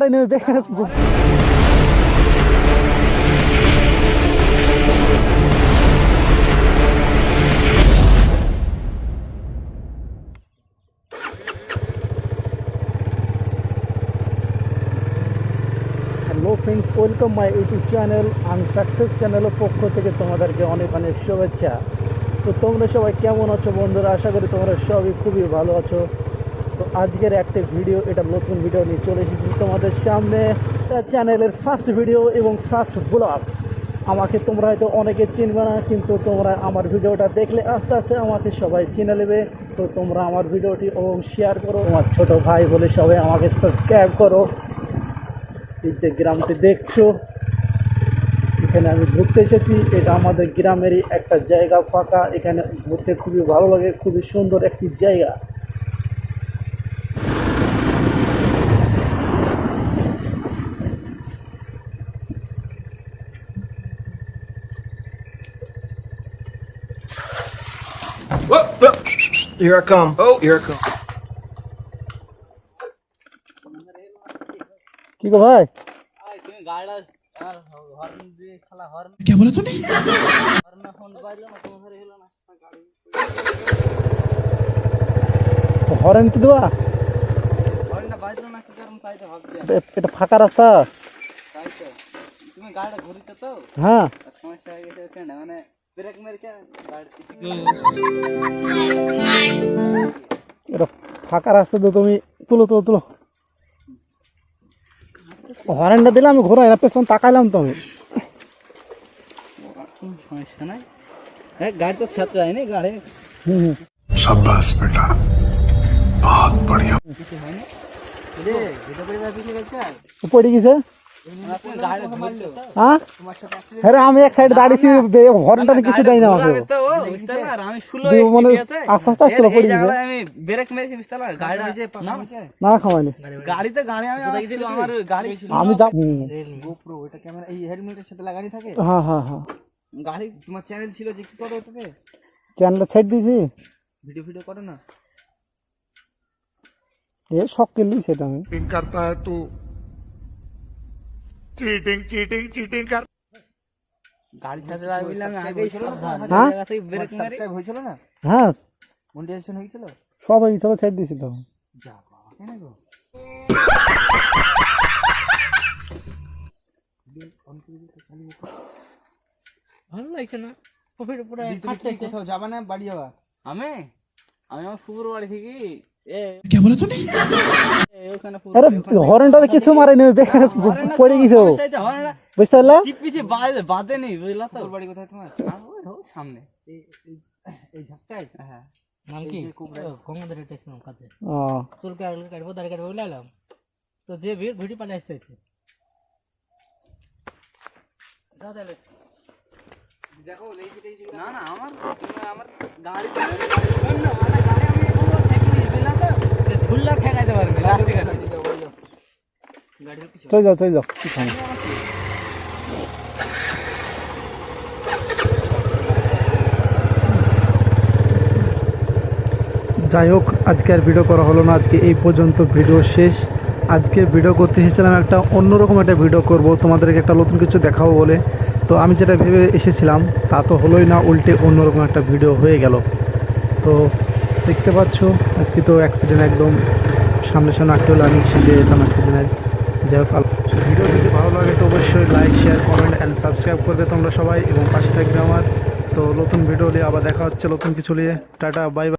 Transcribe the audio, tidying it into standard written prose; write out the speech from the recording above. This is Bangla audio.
মারাই নেবে বেকার। Hello friends, welcome my YouTube channel. আমি সাকসেস চ্যানেলের পক্ষ থেকে তোমাদেরকে অনেক অনেক শুভেচ্ছা। তো তোমরা সবাই কেমন আছো বন্ধুরা? আশা করি তোমরা সবই খুবই ভালো আছো। তো আজকের একটা ভিডিও, এটা নতুন ভিডিও নিয়ে চলে এসেছি তোমাদের সামনে। চ্যানেলের ফার্স্ট ভিডিও এবং ফার্স্ট ব্লগ। আমাকে তোমরা হয়তো অনেকে চিনবে না, কিন্তু তোমরা আমার ভিডিওটা দেখলে আস্তে আস্তে আমাকে সবাই চিনে নেবে। তো তোমরা আমার ভিডিওটি এবং শেয়ার করো, আমার ছোট ভাই বলে সবাই আমাকে সাবস্ক্রাইব করো। এই যে গ্রামটি দেখছো, এখানে আমি ঘুরতে এসেছি। এটা আমাদের গ্রামেরই একটা জায়গা, ফাঁকা। এখানে ঘুরতে খুবই ভালো লাগে, খুবই সুন্দর একটি জায়গা। Whoop, whoop. Here I come. Oh, here I come. কি গো ভাই? क्या बोला तूने? হরেন কি দেওয়া? এটা ফাঁকা রাস্তা। হ্যাঁ, এটা ফাঁকা রাস্তা তো। তুমি তুলো তুলো তুলো। হরেনটা দিলে আমি ঘোরাই না, পেছন তাকাইলাম তো আমি। সমস্যা নাই, গাড়ি তো ছাত্র হয়নি গাড়ি। शाबाश बेटा, बहुत बढ़िया। পড়ে গেছে। হ্যাঁ, আমি এক সাইড দাঁড়িয়েছি, হরেনটা কিছু দেয় না আমাকে। মানে আস্তে আস্তে আসছিল, পড়ে গেছে। না খাওয়াইনি গাড়িতে গাড়ি আমি যা। হেলমেটের সাথে লাগানি থাকে হ্যাঁ হ্যাঁ হ্যাঁ, গাড়ি। তোমার চ্যানেল ছিল যে কি করো তোকে? চ্যানেলটা ছেড়ে দিয়েছি। ভিডিও ভিডিও করো না? এ শখ কিনলি সেটা আমি। चीटिंग करता है तू, चीटिंग चीटिंग चीटिंग कर। গাড়ি ছাড়া বললে আমি আগেই ছিল। হ্যাঁ জায়গা থেকে ব্রেক মারি হয়েছিল না? হ্যাঁ, মনিটাইজেশন হয়েছিল সবাই সবাই ছেড়ে দিয়েছিল। যা বাবা, কেন গো? ভালো লাগছে না? প্রফিট পুরো কোথাও যাবা না? বাড়ি যাবা? আমি আমি আমার ফুপুর বাড়ি থেকে क्या बोला तूने? ওখানে আরে হরেনটা কিছু মারাই নেবে বেকার, পড়ে গেছে ও। বুঝতে পারলা? পিছে বাদে নেই, বুঝলা তো? বাড়ি কোথায় তোমার? সামনে এই ঝাপটাই। হ্যাঁ, নাম কি? গঙ্গাধর স্টেশন কাছে। ও, চুল কাটবো, দাড়ি কাটবো বলে এলাম তো, যে ভিড় পালে আসতে হচ্ছে। দেখো না না, আমার গাড়ি ঝুল্লা ঠেকাইতে পারবে। চলে যাও চলে যাও, কি খাবে? যাই হোক, আজকে আর ভিডিও করা হলো না। আজকে এই পর্যন্ত, ভিডিও শেষ। আজকে ভিডিও করতে এসেছিলাম একটা অন্যরকম একটা ভিডিও করব, তোমাদেরকে একটা নতুন কিছু দেখাবো বলে। তো আমি যেটা ভেবে এসেছিলাম তা তো হলোই না, উল্টে অন্যরকম একটা ভিডিও হয়ে গেল। তো দেখতে পাচ্ছ, আজকে তো অ্যাক্সিডেন্ট একদম সামনে সামনে আঁকতে হলো, আমি শিখে যেতাম অ্যাক্সিডেন্টের। যাই হোক, ভিডিও যদি ভালো লাগে তো অবশ্যই like, share, comment and subscribe করবে তোমরা সবাই, এবং পাশে থাকবে আমার। তো নতুন ভিডিও নিয়ে আবার দেখা হচ্ছে, নতুন কিছু নিয়ে। Tata, bye bye.